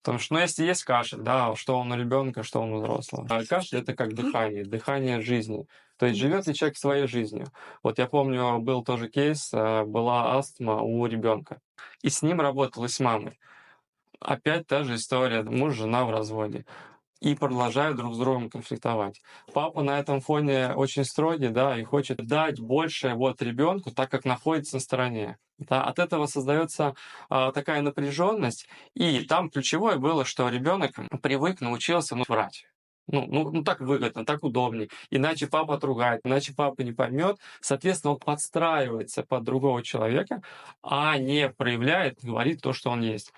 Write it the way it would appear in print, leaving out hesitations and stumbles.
Потому что, ну, если есть кашель, да, что он у ребенка, что он у взрослого. А кашель это как дыхание жизни. То есть живет ли человек своей жизнью? Вот я помню, был тоже кейс, была астма у ребенка. И с ним работал, и с мамой. Опять та же история, муж, жена в разводе. И продолжают друг с другом конфликтовать. Папа на этом фоне очень строгий, да, и хочет дать больше вот ребенку, так как находится на стороне. Да, от этого создается такая напряженность, и там ключевое было, что ребенок привык, научился врать. Ну, так выгодно, так удобнее. Иначе папа отругает, иначе папа не поймет. Соответственно, он подстраивается под другого человека, а не проявляет, говорит то, что он есть.